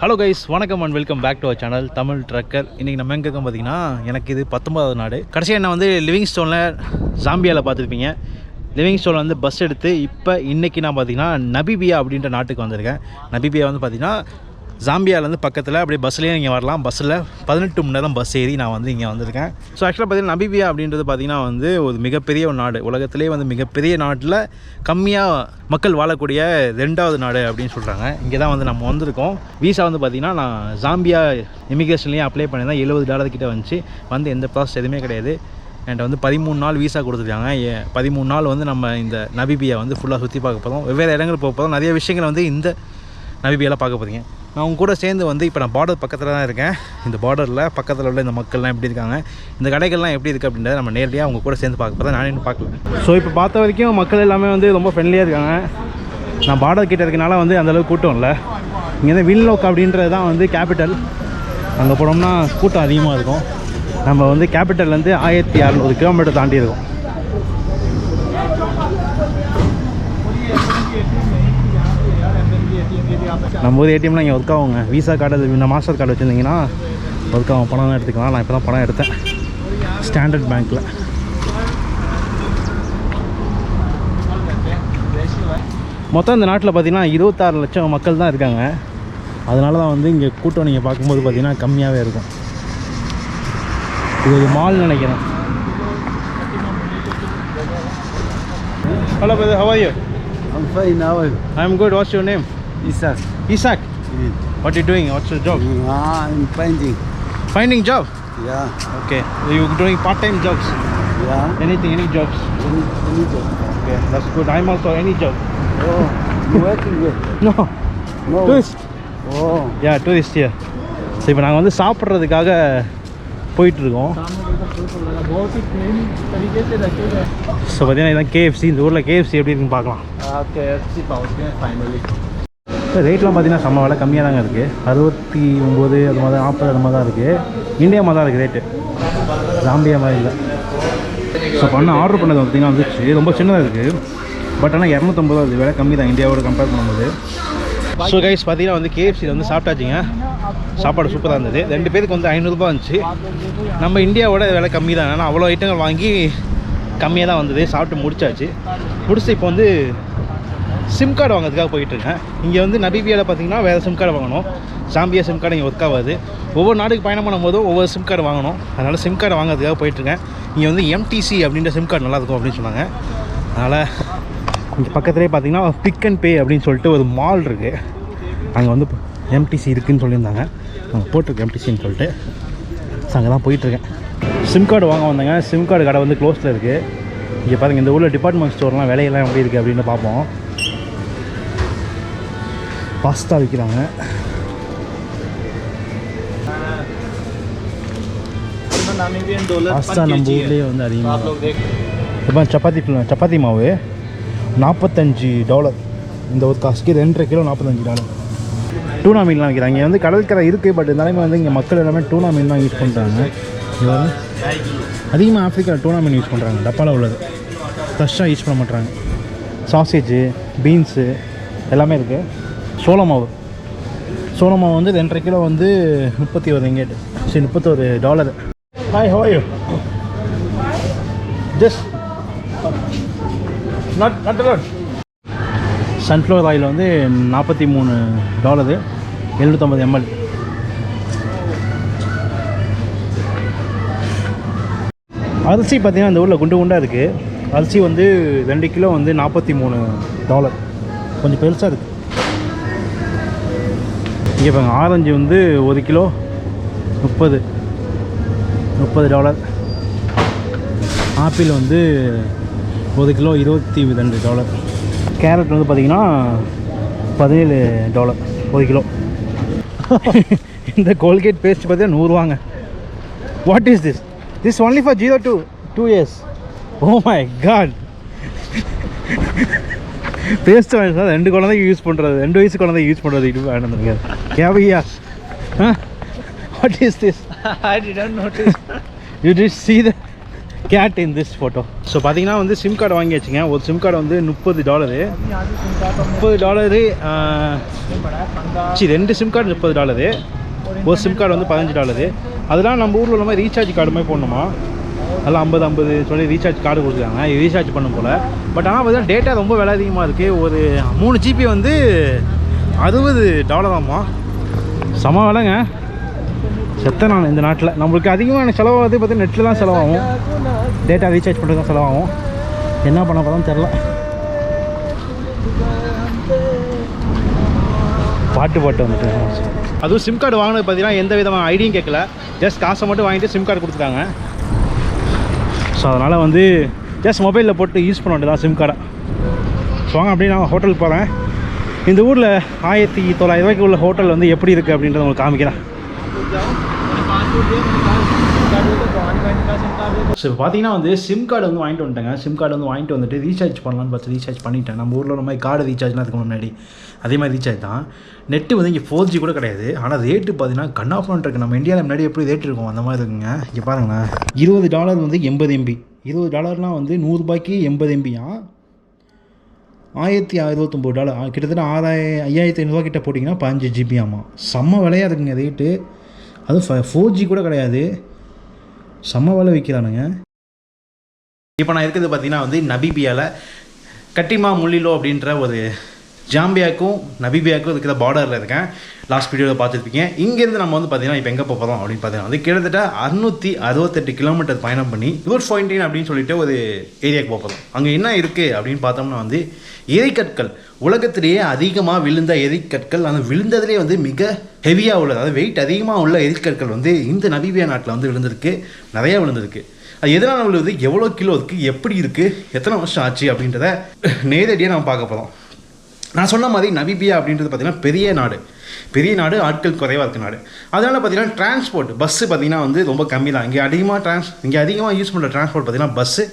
Hello guys, வணக்கம் and welcome back to our channel Tamil Trucker. இன்றைக்கி நம்ம எங்கே இருக்கோம் பார்த்தீங்கன்னா, எனக்கு இது 19வது நாடு. கடைசியாக என்ன வந்து லிவிங் ஸ்டோனில் ஜாம்பியாவில் பார்த்துருப்பீங்க. லிவிங் ஸ்டோனில் வந்து பஸ் எடுத்து இன்றைக்கி நான் பார்த்தீங்கன்னா நபிபியா அப்படின்ற நாட்டுக்கு வந்திருக்கேன். நபிபியா வந்து பார்த்தீங்கன்னா ஜாம்பியாவிலேருந்து பக்கத்தில் அப்படியே பஸ்லேயே நீங்கள் வரலாம். பஸ்ஸில் 18 மணி நேரம் பஸ் ஏறி நான் வந்து இங்கே வந்திருக்கேன். ஸோ ஆக்சுவலாக பார்த்தீங்கன்னா நபிபியா அப்படின்றது பார்த்தீங்கன்னா வந்து ஒரு மிகப்பெரிய ஒரு நாடு. உலகத்திலே வந்து மிகப்பெரிய நாட்டில் கம்மியாக மக்கள் வாழக்கூடிய 2வது நாடு அப்படின்னு சொல்கிறாங்க. இங்கே தான் வந்து நம்ம வந்திருக்கோம். வீசா வந்து பார்த்திங்கன்னா நான் ஜாம்பியா இமிக்ரேஷன்லேயே அப்ளை பண்ணியிருந்தேன். $70 கிட்டே வந்துச்சு. வந்து எந்த ப்ராசஸ் எதுவுமே கிடையாது. என்கிட்ட வந்து 13 நாள் வீசா கொடுத்துருக்காங்க. 13 நாள் வந்து நம்ம இந்த நபிபியா வந்து ஃபுல்லாக சுற்றி பார்க்க போகிறோம். வெவ்வேறு இடங்கள் போக போகிறோம். நிறைய விஷயங்கள் வந்து இந்த நபிபியாவில் பார்க்க போகிறீங்க. நான் உங்க கூட சேர்ந்து வந்து இப்போ நான் பார்டர் பக்கத்தில் தான் இருக்கேன். இந்த பார்டரில் பக்கத்தில் உள்ள இந்த மக்கள்லாம் எப்படி இருக்காங்க, இந்த கடைகள்லாம் எப்படி இருக்குது அப்படின்றத நம்ம நேரடியாக அவங்க கூட சேர்ந்து பார்க்க போகிறேன். நானே பார்க்கல. ஸோ இப்போ பார்த்த வரைக்கும் மக்கள் எல்லாமே வந்து ரொம்ப ஃப்ரெண்ட்லியாக இருக்காங்க. நான் பார்டர் கிட்ட இருக்கனால வந்து அந்தளவுக்கு கூட்டம் இல்லை. இங்கே தான் வின்லோக் அப்படின்றது தான் வந்து கேபிட்டல். அங்கே போனோம்னா கூட்டம் அதிகமாக இருக்கும். நம்ம வந்து கேபிட்டல்லேருந்து 1600 கிலோமீட்டர் தாண்டி இருக்கோம். நம்ம ஊர் ஏடிஎம்லாம் இங்கே ஒர்க் ஆகுங்க. வீசா கார்டு இந்த மாஸ்டர் கார்டு வச்சுருந்தீங்கன்னா ஒர்க் ஆகும். பணம் எடுத்துக்கலாம். நான் இப்போ தான் பணம் எடுத்தேன் ஸ்டாண்டர்ட் பேங்க்கில். மொத்தம் இந்த நாட்டில் பார்த்திங்கன்னா 26 லட்சம் மக்கள் தான் இருக்காங்க. அதனால தான் வந்து இங்கே கூட்டம் நீங்கள் பார்க்கும்போது பார்த்திங்கன்னா கம்மியாகவே இருக்கும். இது ஒரு மால் நினைக்கிறேன். Hello brother, how are you? I'm fine. How are you? I'm good. What's your name? Isaac. Isaac. What are you doing? What's your job? I'm finding. Finding job? Yeah. Okay. You're doing part-time jobs? Yeah. Anything, any jobs? Any job. Okay, that's good. I'm also any job. Oh, you working with? No. No. Tourist. Oh. Yeah, tourist here. So இப்போ நாங்கள் வந்து சாப்பிட்றதுக்காக போயிட்டுருக்கோம். So பார்த்தீங்கன்னா இதான் KFC. இந்த ஊரில் KFC எப்படி இருக்குன்னு பார்க்கலாம். KFC finally. இப்போ ரேட்லாம் பார்த்தீங்கன்னா செம்ம விலை கம்மியாக தாங்க இருக்குது. 69 அது மாதிரி 40 அது மாதிரி தான் இருக்குது. இந்தியா மாதிரி தான் இருக்குது ரேட்டு. ஜாம்பியா மாதிரி இல்லை. ஸோ ஆர்டர் பண்ணது பார்த்திங்கன்னா வந்துச்சு. ரொம்ப சின்னதாக இருக்குது. பட் ஆனால் 250 அது விலை கம்மி தான் இந்தியாவோட கம்பேர் பண்ணும்போது. ஸோ கைஸ் பார்த்தீங்கன்னா வந்து KFCயில் வந்து சாப்பிட்டாச்சுங்க. சாப்பாடு சூப்பராக இருந்தது. 2 பேருக்கு வந்து 500 ரூபா இருந்துச்சு. நம்ம இந்தியாவோட விலை கம்மி தான். ஆனால் அவ்வளோ ஐட்டங்கள் வாங்கி கம்மியாக தான் வந்தது. சாப்பிட்டு முடிச்சாச்சு. முடிச்சு இப்போ வந்து சிம் கார்டு வாங்கிறதுக்காக போயிட்டுருக்கேன். இங்கே வந்து நபிபியாவில் பார்த்தீங்கன்னா வேறு சிம் கார்டு வாங்கணும். ஜாம்பியா சிம் கார்டு இங்கே ஒர்க் ஆகாது. ஒவ்வொரு நாடுக்கு பயணம் பண்ணும்போதும் ஒவ்வொரு சிம் கார்டு வாங்கணும். அதனால் சிம் கார்டு வாங்கிறதுக்காக போயிட்டுருக்கேன். இங்கே வந்து MTC அப்படின்ற சிம் கார்டு நல்லாயிருக்கும் அப்படின்னு சொன்னாங்க. அதனால் இங்கே பக்கத்துலேயே பார்த்தீங்கன்னா பிக் அண்ட் பே அப்படின்னு சொல்லிட்டு ஒரு மால் இருக்குது. அங்கே வந்து MTC இருக்குதுன்னு சொல்லியிருந்தாங்க. அங்கே போட்டிருக்கு MTCன்னு சொல்லிட்டு. ஸோ அங்கே தான் போயிட்டுருக்கேன். சிம் கார்டு வாங்க வந்தாங்க. சிம் கார்டு கடை வந்து க்ளோஸில் இருக்குது. இங்கே பாருங்கள் இந்த ஊரில் டிபார்ட்மெண்ட் ஸ்டோர்லாம் விலையெல்லாம் எப்படி இருக்குது அப்படின்னு பார்ப்போம். பாஸ்தா விற்கிறாங்க. பாஸ்தா நம்ம ஊர்லேயே வந்து அதிகமாக. இப்போ சப்பாத்தி மாவு $45. இந்த ஒரு காசுக்கு 2.5 கிலோ $45. டூனா மீன்லாம் விற்கிறாங்க. இங்கே வந்து கடற்கரை இருக்குது. பட் இருந்தாலுமே வந்து இங்கே மக்கள் எல்லாமே டூனா மீன் தான் யூஸ் பண்ணுறாங்க. இது வந்து அதிகமாக ஆஃப்ரிக்காவில் டூனா மீன் யூஸ் பண்ணுறாங்க. டப்பாவில் உள்ளது ஃப்ரெஷ்ஷாக யூஸ் பண்ண மாட்டாங்க. சாசேஜு, பீன்ஸு எல்லாமே இருக்குது. சோள மாவு வந்து 2.5 கிலோ வந்து 31 ரிங்கெட். சரி, $31. Hi, how are you? Just not allowed. Sunflower oil வந்து $43, 750 ml. அரிசி பார்த்திங்கன்னா இந்த ஊரில் குண்டு குண்டாக இருக்குது. அரிசி வந்து 2 கிலோ வந்து $43. கொஞ்சம் பெருசாக இருக்குது. இங்கே பாருங்க, ஆரஞ்சு வந்து 1 கிலோ $30. ஆப்பிள் வந்து 1 கிலோ $22. கேரட் வந்து பார்த்திங்கன்னா $17 1 கிலோ. இந்த கோல்கேட் பேஸ்ட் பார்த்தீங்கன்னா $100. What is this? This only for 0 to 2 years. Oh my God. Paste வாங்கி 2 குழந்தைக்கு யூஸ் பண்ணுறது, 2 வயசு குழந்தைக்கு யூஸ் பண்ணுறது. இது வேணுங்க கேவையா? What is this? I didn't notice. You did see the cat in this photo. So பார்த்தீங்கன்னா வந்து சிம் கார்டு வாங்கி வச்சுங்க. ஒரு சிம் கார்டு வந்து $30. $30 2 சிம் கார்டு $30. ஒரு சிம் கார்டு வந்து $15. அதெல்லாம் நம்ம ஊரில் உள்ள மாதிரி ரீசார்ஜ் கார்டு மாதிரி போடணுமா? அதெல்லாம் 50 சொல்லி ரீசார்ஜ் கார்டு கொடுத்துருக்காங்க, ரீசார்ஜ் பண்ணும் போல். பட் ஆனால் பார்த்தீங்கன்னா டேட்டா ரொம்ப விலை அதிகமாக இருக்குது. ஒரு 3 GB வந்து $60 ஆமா. செம விலைங்க. செத்த நான் இந்த நாட்டில் நம்மளுக்கு அதிகமாக செலவாகுது பார்த்தீங்கன்னா நெட்டில் தான் செலவாகும், டேட்டா ரீசார்ஜ் பண்ணுறது தான் செலவாகும். என்ன பண்ண போகிறோம் தெரில. பாட்டு வந்துட்டு அதுவும் சிம் கார்டு வாங்கினது பார்த்தீங்கன்னா எந்த விதமான ஐடியும் கேட்கல, ஜஸ்ட் காசை மட்டும் வாங்கிட்டு சிம் கார்டு கொடுத்துட்டாங்க. ஸோ அதனால் வந்து ஜஸ்ட் மொபைலில் போட்டு யூஸ் பண்ண வேண்டியதான் சிம் கார்டை. ஸோ வாங்க அப்படியே நான் ஹோட்டலுக்கு போகிறேன். இந்த ஊரில் 1900 ரூபாய்க்கு உள்ள ஹோட்டல் வந்து எப்படி இருக்குது அப்படின்றத உங்களுக்கு காமிக்கிறேன். ஸோ இப்போ பார்த்தீங்கன்னா வந்து சிம் கார்டு வந்து வாங்கிட்டு வந்துட்டேங்க. சிம் கார்டு வந்து வாங்கிட்டு வந்துட்டு ரீசார்ஜ் பண்ணலான்னு பார்த்து ரீசார்ஜ் பண்ணிட்டேன். நம்ம ஊரில் நம்ம கார்டு ரீசார்ஜ்லாம் அதுக்கு முன்னாடி அதே மாதிரி ரீசார்ஜ் தான். நெட்டு வந்து இங்கே 4G கூட கிடையாது. ஆனால் ரேட்டு பார்த்தீங்கன்னா கண்ணாஃபன் இருக்குது. நம்ம இந்தியாவில் முன்னாடி எப்படி ரேட் இருக்கும் அந்த மாதிரி இருக்குங்க. இங்கே பாருங்களேன், $20 வந்து 80 MB. $20 வந்து $100 80 MB-யா? $1069 கிட்டத்தட்ட 5500 கிட்ட போட்டிங்கன்னா 15 GB ஆமாம். செம்ம விலையாக இருக்குங்க ரேட்டு. அதுவும் 4G கூட கிடையாது, செம்ம விலை விற்கிறானுங்க. இப்போ நான் இருக்கிறது பார்த்தீங்கன்னா வந்து நபீபியாவில் கட்டிமா முள்ளிலோ அப்படின்ற ஒரு ஜாம்பியாவுக்கும் நபீபியாவுக்கும் இருக்கிற பார்டரில் இருக்கேன். லாஸ்ட் வீடியோவில் பார்த்துருப்பீங்க. இங்கேருந்து நம்ம வந்து பார்த்தீங்கன்னா இப்போ எங்கே போகிறோம் அப்படின்னு பார்த்தீங்கன்னா வந்து கிட்டத்தட்ட 668 கிலோமீட்டர் பயணம் பண்ணி Grootfontein அப்படின்னு சொல்லிட்டு ஒரு ஏரியாவுக்கு போகிறோம். அங்கே என்ன இருக்குது அப்படின்னு பார்த்தோம்னா வந்து எரிக்கற்கள், உலகத்திலேயே அதிகமாக விழுந்த எரிக்கற்கள், அந்த விழுந்ததுலேயே வந்து மிக ஹெவியாக உள்ளது, அதாவது வெயிட் அதிகமாக உள்ள எரிக்கற்கள் வந்து இந்த நபீபியா நாட்டில் வந்து விழுந்திருக்கு, நிறையா விழுந்திருக்கு. அது எதனால் விழுது, எவ்வளோ கிலோ இருக்குது, எப்படி இருக்குது, எத்தனை வருஷம் ஆச்சு அப்படின்றத நேரடியாக நம்ம பார்க்க போகிறோம். நான் சொன்ன மாதிரி நபீபியா அப்படின்றது பார்த்திங்கன்னா பெரிய நாடு, ஆட்கள் குறைவாக இருக்க நாடு. அதனால் பார்த்திங்கன்னா டிரான்ஸ்போர்ட் பஸ்ஸு பார்த்திங்கன்னா வந்து ரொம்ப கம்மி தான். இங்கே அதிகமாக யூஸ் பண்ணுற டிரான்ஸ்போர்ட் பார்த்திங்கன்னா பஸ்ஸு,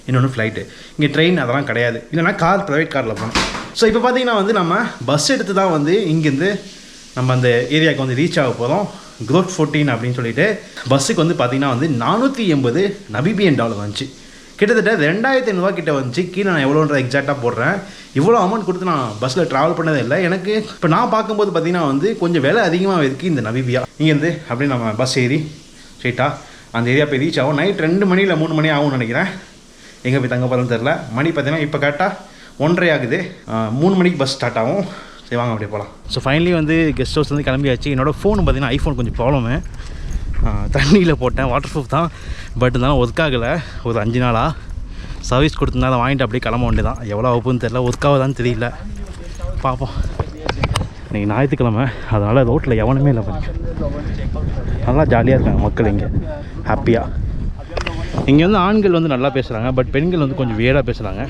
இன்னொன்று ஃப்ளைட்டு. இங்கே ட்ரெயின் அதெல்லாம் கிடையாது, இல்லைனா கார், ப்ரைவேட் காரில் போகணும். ஸோ இப்போ பார்த்திங்கன்னா வந்து நம்ம பஸ் எடுத்து தான் வந்து இங்கேருந்து நம்ம அந்த ஏரியாவுக்கு வந்து ரீச் ஆக போகிறோம். Grootfontein அப்படின்னு சொல்லிட்டு பஸ்ஸுக்கு வந்து பார்த்திங்கன்னா வந்து $480 நபீபியன் வந்துச்சு. கிட்டத்தட்ட 2500 கிட்ட வந்துச்சு. கீழே நான் எவ்வளோன்ற எக்ஸாக்டாக போடுறேன். இவ்வளோ அமௌண்ட் கொடுத்து நான் பஸ்ஸில் ட்ராவல் பண்ணதே இல்லை. எனக்கு இப்போ நான் பார்க்கும்போது பார்த்திங்கன்னா வந்து கொஞ்சம் விலை அதிகமாக இருக்குது இந்த நபீபியா. இங்கேருந்து அப்படியே நம்ம பஸ் ஏறி ஸ்ட்ரெயிட்டாக அந்த ஏரியா போய் ரீச் ஆகும். நைட் 2 மணி இல்லை 3 மணி ஆகும்னு நினைக்கிறேன். எங்கே போய் தங்க போகிறோன்னு தெரில. மணி பார்த்திங்கன்னா இப்போ கரெக்டாக 1:30 ஆகுது. 3 மணிக்கு பஸ் ஸ்டார்ட் ஆகும். சரி வாங்க அப்படியே போகலாம். ஸோ ஃபைனலி வந்து கெஸ்ட் ஹவுஸ் வந்து கிளம்பியாச்சு. என்னோடய ஃபோன் பார்த்திங்கன்னா ஐஃபோன் கொஞ்சம் ப்ராப்ளமு. தண்ணியில் போட்டேன், வாட்டர் ப்ரூஃப் தான், பட் இருந்தாலும் ஒர்க் ஆகலை. ஒரு 5 நாளாக சர்வீஸ் கொடுத்துருந்தா வாங்கிட்டு அப்படியே கிளம்ப வேண்டிய தான். எவ்வளோ ஆகுதுன்னு தெரில, ஒர்க் ஆகுதான்னு தெரியல, பார்ப்போம். இன்றைக்கி ஞாயிற்றுக்கிழமை, அதனால் ரோட்டில் எவனுமே இல்லை. நல்லா ஜாலியாக இருக்காங்க மக்கள் இங்கே, ஹாப்பியாக. இங்கே வந்து ஆண்கள் வந்து நல்லா பேசுகிறாங்க, பட் பெண்கள் வந்து கொஞ்சம் வேடாக பேசுகிறாங்க,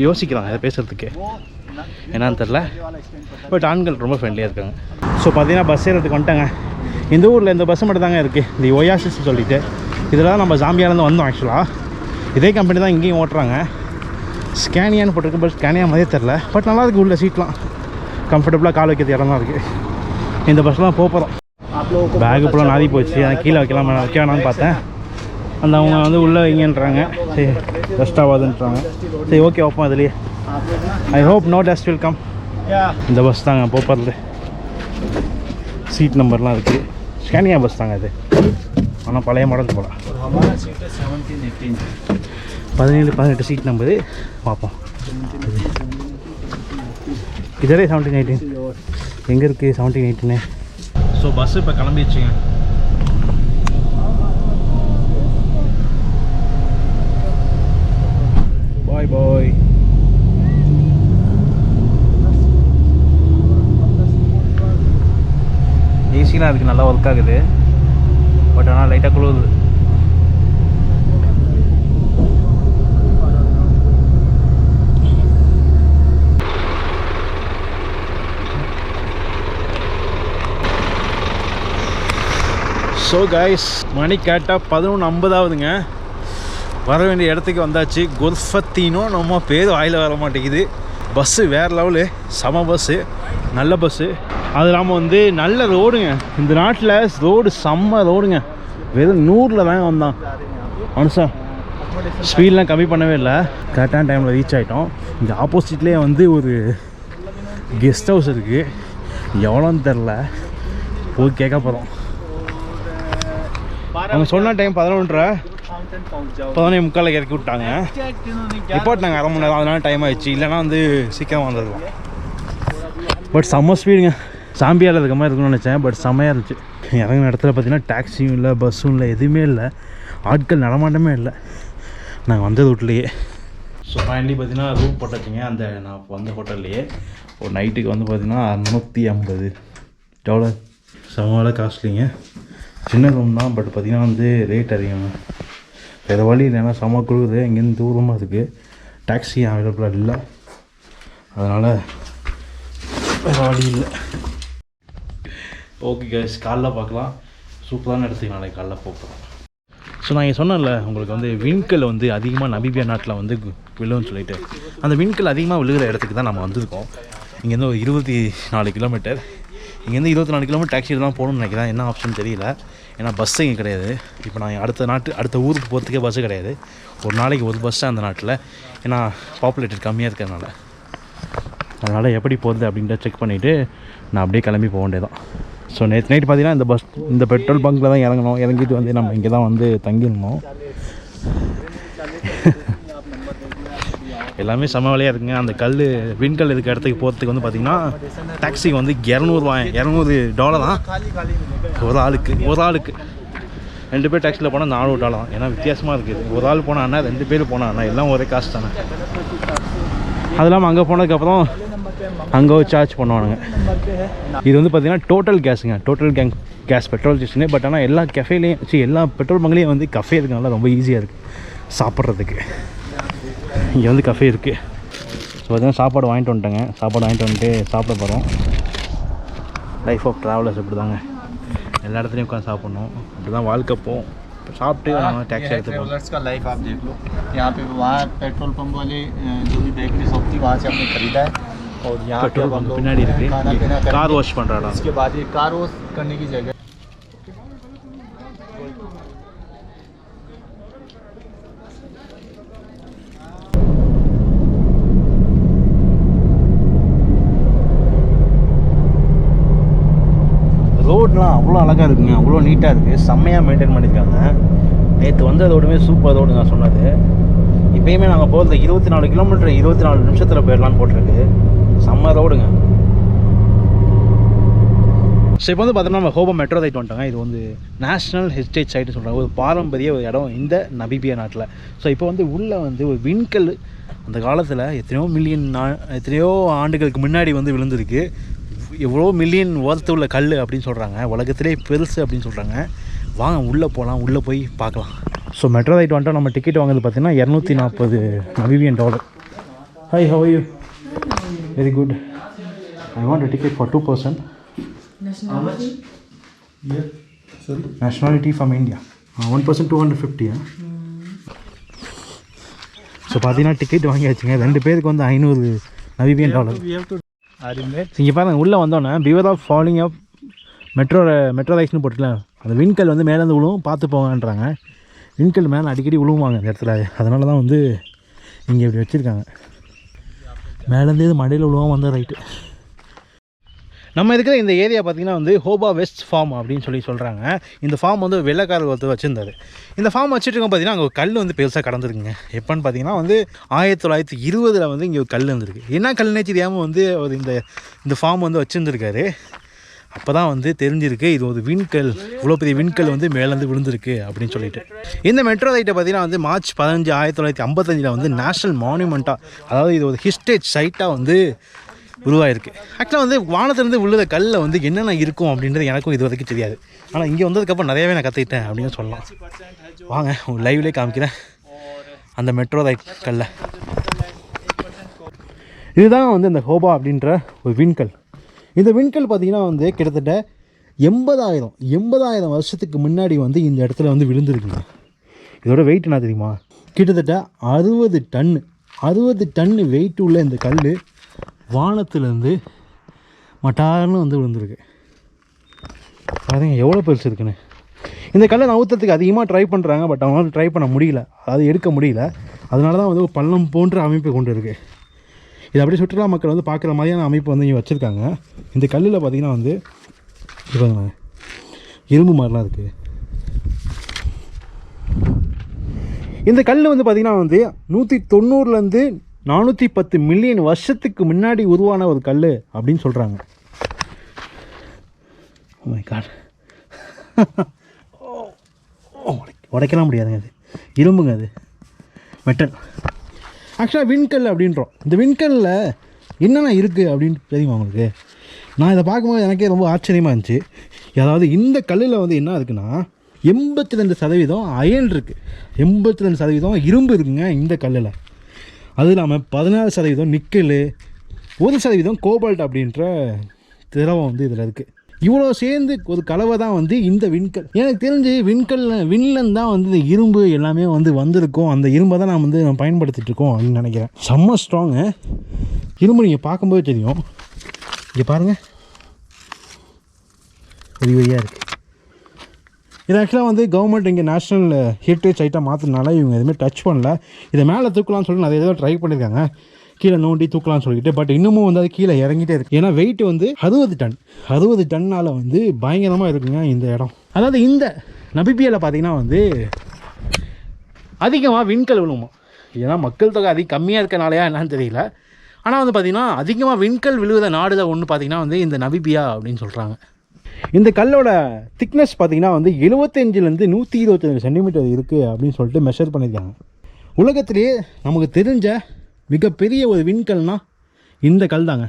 யோசிக்கிறாங்க அதை பேசுகிறதுக்கு என்னான்னு தெரில. பட் ஆண்கள் ரொம்ப ஃப்ரெண்ட்லியாக இருக்காங்க. ஸோ பார்த்தீங்கன்னா பஸ் ஏறதுக்கு வந்துட்டாங்க. இந்த ஊரில் இந்த பஸ்ஸு மட்டும் தாங்க இருக்குது, இந்த ஒயாசிஸ் சொல்லிட்டு. இதில் தான் நம்ம ஜாம்பியாலேருந்து வந்தோம். ஆக்சுவலாக இதே கம்பெனி தான் இங்கேயும் ஓட்டுறாங்க. ஸ்கேனியான்னு போட்டிருக்கு, பட் ஸ்கேனியா மாதிரியே தெரில. பட் நல்லா இருக்குது, உள்ள சீட்லாம் கம்ஃபர்டபுளாக கால் வைக்கிறது இடம் தான் இருக்குது. இந்த பஸ்லாம் போகிறோம். பேகு ஃபுல்லாக நாதி போச்சு, அதை கீழே வைக்கலாம்னு பார்த்தேன். அந்த அவங்க வந்து உள்ளே வைங்கன்றாங்க. சரி டஸ்ட் ஆகாதுன்றாங்க. சரி ஓகே வைப்போம் அதுலேயே. I hope no dust will come. இந்த பஸ் தாங்க போகிறது. சீட் நம்பர்லாம் இருக்குது. ஸ்கேனியா பஸ் தாங்க அது, ஆனால் பழைய மாடல் போகலாம். 17-18 சீட் நம்பரு. பார்ப்போம். இதே 17-18 எங்கே இருக்குது? 17-18. ஸோ பஸ்ஸு இப்போ கிளம்பிடுச்சுங்க. பாய் பாய். ஏசிலாம் அதுக்கு நல்லா ஒர்க் ஆகுது, பட் ஆனால் லைட்டாக குளிருது. ஸோ கைஸ், மணி கேட்டால் 11:50 ஆகுதுங்க. வர வேண்டிய இடத்துக்கு வந்தாச்சு. Grootfontein நம்ம பேர் வாயில் வர மாட்டேங்குது. பஸ்ஸு வேறு லெவலு, செம பஸ்ஸு, நல்ல பஸ்ஸு. அது இல்லாமல் வந்து நல்ல ரோடுங்க. இந்த நாட்டில் ரோடு செம்ம ரோடுங்க. வெறும் 100ல் தாங்க வந்தான் மனுஷன். ஸ்பீட்லாம் கம்மி பண்ணவே இல்லை, கரெக்டான டைமில் ரீச் ஆகிட்டோம். இங்கே ஆப்போசிட்லேயே வந்து ஒரு கெஸ்ட் ஹவுஸ் இருக்குது, எவ்வளோன்னு தெரில, போய் கேட்க போகிறோம். அவங்க சொன்ன டைம் 11:30, 11:45 இறக்கி விட்டாங்க. ரிப்போர்ட் நாங்கள் அரை மணி நேரம், அதனால டைம் ஆகிடுச்சு, இல்லைனா வந்து சீக்கிரம் வந்துடலாம். பட் செம்ம ஸ்பீடுங்க, சாம்பியாவில் இருக்க மாதிரி இருக்குன்னு நினச்சேன், பட் செம்மையாக இருந்துச்சு. இறங்கின இடத்துல பார்த்தீங்கன்னா டாக்ஸியும் இல்லை, பஸ்ஸும் இல்லை, எதுவுமே இல்லை, ஆட்கள் நடமாட்டமே இல்லை. நாங்கள் வந்த ரூட்லேயே. ஸோ ஃபைனலி பார்த்தீங்கன்னா ரூம் போட்டாச்சுங்க, அந்த நான் வந்த ஹோட்டல்லையே. ஒரு நைட்டுக்கு வந்து பார்த்தீங்கன்னா $650 செம்ம காஸ்ட்லிங்க. சின்ன ரூம் தான், பட் பார்த்திங்கன்னா வந்து ரேட் அதிகம். வேறு வழி இல்லைன்னா செம்ம குழுகுது, இங்கேருந்து தூரமாக இருக்குது, டாக்ஸி அவைலபிளாக இல்லை, அதனால் வேறு வழி இல்லை. ஓகே கைஸ், காலைல பார்க்கலாம். சூப்பரான இடத்துக்கு நாளைக்கு காலைல போகிறோம். ஸோ நான் இங்கே சொன்னேன்ல உங்களுக்கு வந்து விண்கல் வந்து அதிகமாக நமீபியா நாட்டில் வந்து விழுன்னு சொல்லிட்டு, அந்த விண்கல் அதிகமாக விழுகிற இடத்துக்கு தான் நம்ம வந்திருக்கோம். இங்கேருந்து ஒரு 24 கிலோமீட்டர், இங்கேருந்து 24 கிலோமீட்டர் டாக்ஸியில் தான் போகணும்னு நினைக்கிறேன். என்ன ஆப்ஷன் தெரியல, ஏன்னா பஸ்ஸு இங்கே கிடையாது. இப்போ நான் அடுத்த ஊருக்கு போகிறதுக்கே பஸ்ஸு கிடையாது. ஒரு நாளைக்கு ஒரு பஸ்ஸு அந்த நாட்டில், ஏன்னா பாப்புலேட்டட் கம்மியாக இருக்கிறதுனால. அதனால் எப்படி போகுது அப்படின்றத செக் பண்ணிவிட்டு நான் அப்படியே கிளம்பி போக வேண்டியதான். ஸோ நேற்று நைட் பார்த்தீங்கன்னா இந்த பெட்ரோல் பங்க்கில் தான் இறங்கணும். இறங்கிட்டு வந்து நம்ம இங்கே தான் வந்து தங்கிடணும். எல்லாமே செம வேலையாக இருக்குங்க. அந்த விண்கல் இருக்க இடத்துக்கு போகிறதுக்கு வந்து பார்த்திங்கன்னா டாக்ஸிக்கு வந்து $200 தான் ஒரு ஆளுக்கு. 2 பேர் டாக்ஸியில் போனால் $400 தான். ஏன்னா வித்தியாசமாக இருக்குது. ஒரு ஆள் போனான்னா 2 பேர் போனான்னா எல்லாம் ஒரே காசு தானே. அது இல்லாமல் அங்கே போனதுக்கப்புறம் அங்கே ஒரு சார்ஜ் பண்ணுவானுங்க. இது வந்து பார்த்திங்கன்னா total case petrol station. But ஆனால் எல்லா கஃபேலையும் எல்லா பெட்ரோல் பங்க்லேயும் வந்து கஃபே இருக்கனால ரொம்ப ஈஸியாக இருக்குது சாப்பிட்றதுக்கு. இங்கே வந்து கஃபே இருக்குது. ஸோ பார்த்தீங்கன்னா சாப்பாடு வாங்கிட்டு வந்துட்டு சாப்பிட போகிறோம். லைஃப் ஆஃப் ட்ராவலர்ஸ் இப்படி தாங்க, எல்லா இடத்துலையும் உட்காந்து சாப்பிட்ணும், அப்படி தான் வாழ்க்கை போகும். சாப்பிட்டு நம்ம टैक्सी ट्रैवलर्स का लाइफ आप देख लो। यहाँ पे वहाँ पेट्रोल पंप वाले जो भी बेकरी शॉप थी वहाँ से हमने खरीदा है, और यहाँ पे हम लोग खाना पीना कार वॉश पड़ रहा था। उसके बाद ये कार वॉश करने की जगह ரோட்லாம் அவ்வளோ அழகாக இருக்குங்க, அவ்வளோ நீட்டாக இருக்குது, செம்மையாக மெயின்டைன் பண்ணியிருக்காங்க. நேற்று வந்து அதோடமே சூப்பர் ரோடு நான் சொன்னது. இப்போயுமே நாங்கள் போகிறது 24 கிலோமீட்டர் 24 நிமிஷத்தில் போயிடலான்னு போட்டிருக்கு. செம்ம ரோடுங்க. ஸோ இப்போ வந்து பார்த்தோம்னா நம்ம ஹோபா மெட்ரோ சைட் வந்துட்டாங்க. இது வந்து நேஷ்னல் ஹெரிட்டேஜ் சைட்னு சொல்கிறாங்க, ஒரு பாரம்பரிய ஒரு இடம் இந்த நமீபியா நாட்டில். ஸோ இப்போ வந்து உள்ளே வந்து ஒரு விண்கல் அந்த காலத்தில் எத்தனையோ ஆண்டுகளுக்கு முன்னாடி வந்து விழுந்திருக்கு. எவ்வளோ மில்லியன் ஒர்த்து உள்ள கல் அப்படின்னு சொல்கிறாங்க, உலகத்திலே பெருசு அப்படின்னு சொல்கிறாங்க. வாங்க உள்ளே போகலாம், உள்ளே போய் பார்க்கலாம். ஸோ மெட்ரோ ரைட் வந்துட்டு நம்ம டிக்கெட் வாங்குறது பார்த்தீங்கன்னா $240 Namibian. Hi, how are you? Very good. I want a ticket for 2 person. Nationality from India. 1 person 250. So பார்த்தீங்கன்னா டிக்கெட் வாங்கியாச்சுங்க. 2 பேருக்கு வந்து $500 நமீபியன். இங்கே பாருங்கள், உள்ளே வந்தோன்னே பிவர் ஆஃப் ஃபாலிங் ஆஃப் மெட்ரோ ரைட்ஸ்னு போட்டுக்கலாம். அந்த விண்கல் வந்து மேலேருந்து விழுவும், பார்த்து போங்கன்றாங்க. விண்கல் மேலே அடிக்கடி விழுவாங்க இந்த இடத்துல, அதனால தான் வந்து இங்கே இப்படி வச்சுருக்காங்க. மேலேருந்து இது மடையில் விழுவோம் வந்த ரைட்டு. நம்ம இருக்கிற இந்த ஏரியா பார்த்திங்கன்னா வந்து ஹோபா வெஸ்ட் ஃபார்ம் அப்படின்னு சொல்கிறாங்க. இந்த ஃபார்ம் வந்து வெள்ளைக்காரர் ஒருத்தர் வச்சுருந்தாரு. இந்த ஃபார்ம் வச்சுருக்கோம் பார்த்திங்கன்னா அங்கே கல் வந்து பெருசாக கடந்துருக்குங்க. எப்போன்னு பார்த்தீங்கன்னா வந்து 1920 வந்து இங்கே ஒரு கல் இருந்திருக்கு. என்ன கல்னே தெரியாமல் வந்து அவர் இந்த ஃபார்ம் வந்து வச்சுருந்துருக்காரு. அப்போ தான் வந்து தெரிஞ்சிருக்கு இது ஒரு விண்கல், இவ்வளோ பெரிய விண்கல் வந்து மேலேருந்து விழுந்திருக்கு அப்படின்னு சொல்லிட்டு. இந்த மெட்ரோ ரைட்டை பார்த்தீங்கன்னா வந்து மார்ச் 15, 1955 வந்து நேஷ்னல் மானுமெண்ட்டாக, அதாவது இது ஒரு ஹிஸ்டேஜ் சைட்டாக வந்து உருவாயிருக்கு. ஆக்சுவலாக வந்து வானத்திலிருந்து விழுத கல்லில் வந்து என்னென்ன இருக்கும் அப்படின்றது எனக்கும் இது வரைக்கும் தெரியாது. ஆனால் இங்கே வந்ததுக்கப்புறம் நிறையாவே நான் கற்றுக்கிட்டேன் அப்படின்னு சொல்லலாம். வாங்க உங்கள் லைவ்லேயே காமிக்கிறேன் அந்த மெட்ரோ ரைட் கல்லை. இதுதான் வந்து இந்த ஹோபா அப்படின்ற ஒரு விண்கல். இந்த விண்கல் பார்த்திங்கன்னா வந்து கிட்டத்தட்ட 80,000 வருஷத்துக்கு முன்னாடி வந்து இந்த இடத்துல வந்து விழுந்துருக்குங்க. இதோட வெயிட் என்ன தெரியுமா? கிட்டத்தட்ட 60 டன்னு வெயிட் உள்ள இந்த கல் வானத்துலேருந்து மட்டார்னு வந்து விழுந்துருக்கு. பாருங்க எவ்வளோ பெருசு இருக்குன்னு. இந்த கல்லை நவுத்துறதுக்கு அதிகமாக ட்ரை பண்ணுறாங்க, பட் அவங்களால ட்ரை பண்ண முடியல, அதாவது எடுக்க முடியல. அதனால தான் வந்து ஒரு பள்ளம் போன்ற அமைப்பு கொண்டு இருக்குது. இது அப்படியே சுற்றுலா மக்கள் வந்து பார்க்குற மாதிரியான அமைப்பு வந்து இங்கே வச்சுருக்காங்க. இந்த கல்லில் பார்த்திங்கன்னா வந்து இப்போ இரும்பு மாதிரிலாம் இருக்குது. இந்த கல் வந்து பார்த்திங்கன்னா வந்து 190லேருந்து 410 மில்லியன் வருஷத்துக்கு முன்னாடி உருவான ஒரு கல் அப்படின்னு சொல்கிறாங்க. ஓ மை காட், உடைக்கலாம் முடியாதுங்க, அது இரும்புங்க, அது மெட்டல். ஆக்சுவலாக விண்கல் அப்படின்றோம். இந்த விண்கல்லில் என்னென்ன இருக்குது அப்படின்னு தெரியுமா உங்களுக்கு? நான் இதை பார்க்கும்போது எனக்கே ரொம்ப ஆச்சரியமாக இருந்துச்சு. அதாவது இந்த கல்லில் வந்து என்ன இருக்குன்னா 82% அயன் இருக்குது, 82% இரும்பு இருக்குங்க இந்த கல்லில். அது இல்லாமல் 14% நிக்கல், 1% கோபால்ட் அப்படின்ற திரவம் வந்து இதில் இருக்குது. இவ்வளோ சேர்ந்து ஒரு கலவை தான் வந்து இந்த விண்கல். எனக்கு தெரிஞ்சு விண்லன் தான் வந்து இந்த இரும்பு எல்லாமே வந்து வந்திருக்கும். அந்த இரும்பை தான் நான் பயன்படுத்திகிட்டு இருக்கோம் அப்படின்னு நினைக்கிறேன். செம்ம ஸ்ட்ராங்கு இரும்பு. நீங்கள் பார்க்கும்போது தெரியும். இங்கே பாருங்கள், வரியாக இருக்குது. இது ஆக்சுவலாக வந்து கவர்மெண்ட் இங்கே நேஷ்னல் ஹெரிட்டேஜ் சைட்டாக மாற்றினால இவங்க எதுவுமே டச் பண்ணல. இதை மேலே தூக்கலாம்னு சொல்லி நிறைய ட்ரை பண்ணியிருக்காங்க, கீழே நோண்டி தூக்கலாம்னு சொல்லிட்டு. பட் இன்னமும் வந்து அது கீழே இறங்கிட்டே இருக்குது. ஏன்னா வெயிட் வந்து 60 டன்னால் வந்து பயங்கரமாக இருக்குங்க இந்த இடம். அதாவது இந்த நபிபியாவில் பார்த்திங்கன்னா வந்து அதிகமாக விண்கல் விழுமா. ஏன்னா மக்கள் தொகை கம்மியாக இருக்கனாலையா என்னன்னு தெரியல. ஆனால் வந்து பார்த்திங்கன்னா அதிகமாக விண்கல் விழுகிற நாடுல ஒன்று பார்த்திங்கன்னா வந்து இந்த நபிபியா அப்படின்னு சொல்கிறாங்க. இந்த கல்லோட திக்னஸ் பார்த்திங்கன்னா வந்து 75லேருந்து 125 சென்டிமீட்டர் இருக்குது அப்படின்னு சொல்லிட்டு மெஷர் பண்ணியிருக்காங்க. உலகத்திலேயே நமக்கு தெரிஞ்ச மிகப்பெரிய ஒரு விண்கல்னால் இந்த கல் தாங்க.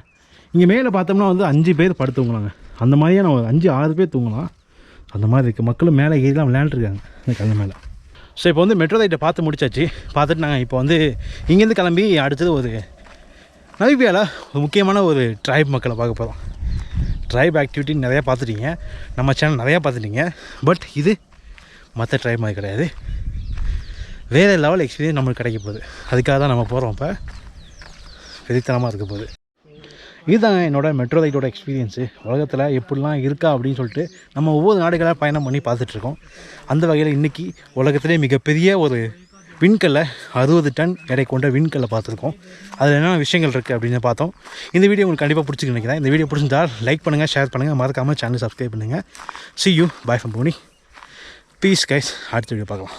இங்கே மேலே பார்த்தோம்னா வந்து 5 பேர் படுத்து தூங்கலாங்க. அந்த மாதிரியான ஒரு 5-6 பேர் தூங்கலாம், அந்த மாதிரி இருக்குது. மக்களும் மேலே ஏறிலாம் விளையாண்டுருக்காங்க இந்த கல் மேலே. ஸோ இப்போ வந்து மெட்ரோ ரைட்டை பார்த்து முடிச்சாச்சு. பார்த்துட்டு நாங்கள் இப்போ வந்து இங்கேருந்து கிளம்பி அடுத்தது ஒரு நபிபியாவில் ஒரு முக்கியமான ஒரு ட்ரைப் மக்களை பார்க்க போகிறோம். ட்ரைப் ஆக்டிவிட்டி நிறையா பார்த்துட்டீங்க, நம்ம சேனல் நிறையா பார்த்துட்டீங்க. பட் இது மற்ற ட்ரைப் மாதிரி கிடையாது, வேறு லெவல் எக்ஸ்பீரியன்ஸ் நம்மளுக்கு கிடைக்க போகுது. அதுக்காக தான் நம்ம போகிறோம். இப்போ வெறித்தனமாக இருக்க போகுது. இதுதாங்க என்னோடய மெட்ரோ ரைட்டோட எக்ஸ்பீரியன்ஸு. உலகத்தில் எப்படிலாம் இருக்கா அப்படின்னு சொல்லிட்டு நம்ம ஒவ்வொரு நாடுகளாக பயணம் பண்ணி பார்த்துட்ருக்கோம். அந்த வகையில் இன்றைக்கி உலகத்திலே மிகப்பெரிய ஒரு விண்கல்லை 60 டன் எடை கொண்ட விண்கல்லை பார்த்துருக்கோம். அதில் என்னென்ன விஷயங்கள் இருக்குது அப்படின்னு பார்த்தோம். இந்த வீடியோ உங்களுக்கு கண்டிப்பாக பிடிச்சிருக்கு நினைக்கிறேன். இந்த வீடியோ பிடிச்சிருந்தால் லைக் பண்ணுங்கள், ஷேர் பண்ணுங்கள், மறக்காமல் சேனல் சப்ஸ்கிரைப் பண்ணுங்கள். See you, bye from Pune. Peace guys, அடுத்த வீடியோ பார்க்கலாம்.